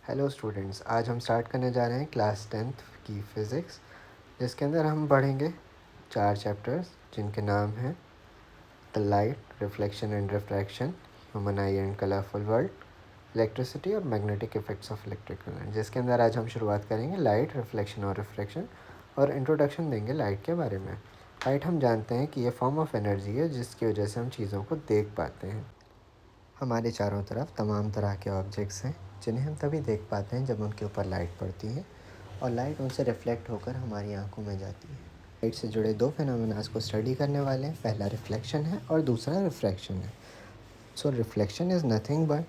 Hello students, आज हम start करने जा रहे हैं क्लास 10th की फ़िज़िक्स, जिसके अंदर हम पढ़ेंगे 4 चैप्टर्स जिनके नाम हैं the light, reflection and refraction, human eye and colourful world, electricity और magnetic effects of electric current. जिसके अंदर आज हम शुरुआत करेंगे लाइट, रिफ्लेक्शन और रिफ्रैक्शन और इंट्रोडक्शन देंगे लाइट के बारे में। लाइट हम जानते हैं कि ये फॉर्म ऑफ एनर्जी है जिसकी वजह से हम चीज़ों को देख पाते हैं। हमारे चारों तरफ तमाम तरह के ऑब्जेक्ट्स हैं जिन्हें हम तभी देख पाते हैं जब उनके ऊपर लाइट पड़ती है और लाइट उनसे रिफ्लेक्ट होकर हमारी आंखों में जाती है। लाइट से जुड़े दो फिनोमेनास को स्टडी करने वाले हैं, पहला रिफ्लेक्शन है और दूसरा रिफ्रैक्शन है। So reflection is nothing but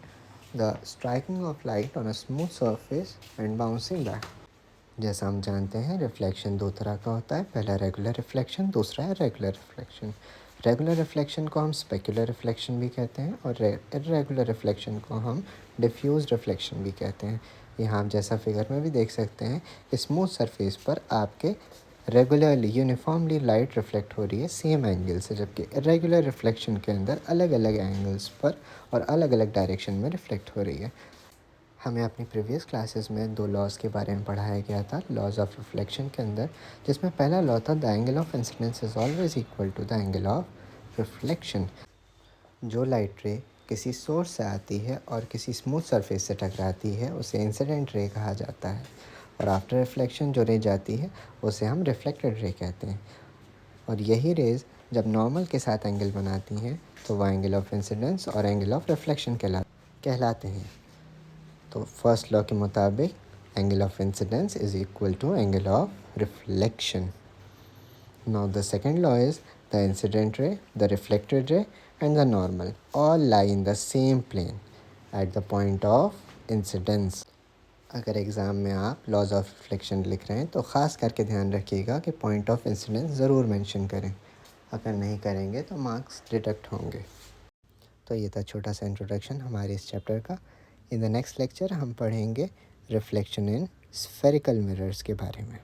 the striking of light on a smooth surface and bouncing back. जैसा हम जानते हैं रिफ्लेक्शन दो तरह का होता है, पहला रेगुलर रिफ्लेक्शन, दूसरा है रेगुलर रिफ्लेक्शन। रेगुलर रिफ्लेक्शन को हम स्पेक्युलर रिफ्लेक्शन भी कहते हैं और इर्रेगुलर रिफ्लेक्शन को हम डिफ्यूज रिफ्लेक्शन भी कहते हैं। यहाँ आप जैसा फिगर में भी देख सकते हैं, स्मूथ सरफेस पर आपके रेगुलरली यूनिफॉर्मली लाइट रिफ्लेक्ट हो रही है सेम एंगल से, जबकि इर्रेगुलर रिफ्लेक्शन के अंदर अलग अलग एंगल्स पर और अलग अलग डायरेक्शन में रिफ्लेक्ट हो रही है। हमें अपनी प्रीवियस क्लासेस में दो लॉज के बारे में पढ़ाया गया था, लॉज ऑफ रिफ्लेक्शन के अंदर, जिसमें पहला लॉ था the angle of incidence is always equal to the angle of reflection. जो लाइट रे किसी सोर्स से आती है और किसी स्मूथ सरफेस से टकराती है उसे इंसिडेंट रे कहा जाता है, और आफ्टर रिफ्लेक्शन जो रे जाती है उसे हम रिफ्लेक्टेड रे कहते हैं। और यही रेज जब नॉर्मल के साथ एंगल बनाती हैं तो वह एंगल ऑफ इंसिडेंस और एंगल ऑफ रिफ्लेक्शन कहलाते हैं। तो फर्स्ट लॉ के मुताबिक angle of incidence is equal to angle of reflection. Now the second law is the incident ray, the reflected ray and the normal all lie in the same plane at the point of incidence. अगर exam में आप laws of reflection लिख रहे हैं तो ख़ास करके ध्यान रखिएगा कि पॉइंट ऑफ इंसिडेंस ज़रूर मेंशन करें, अगर नहीं करेंगे तो मार्क्स डिडक्ट होंगे। तो ये था छोटा सा इंट्रोडक्शन हमारे इस चैप्टर का। इन द नेक्स्ट लेक्चर हम पढ़ेंगे रिफ्लेक्शन इन स्फेरिकल मिरर्स के बारे में।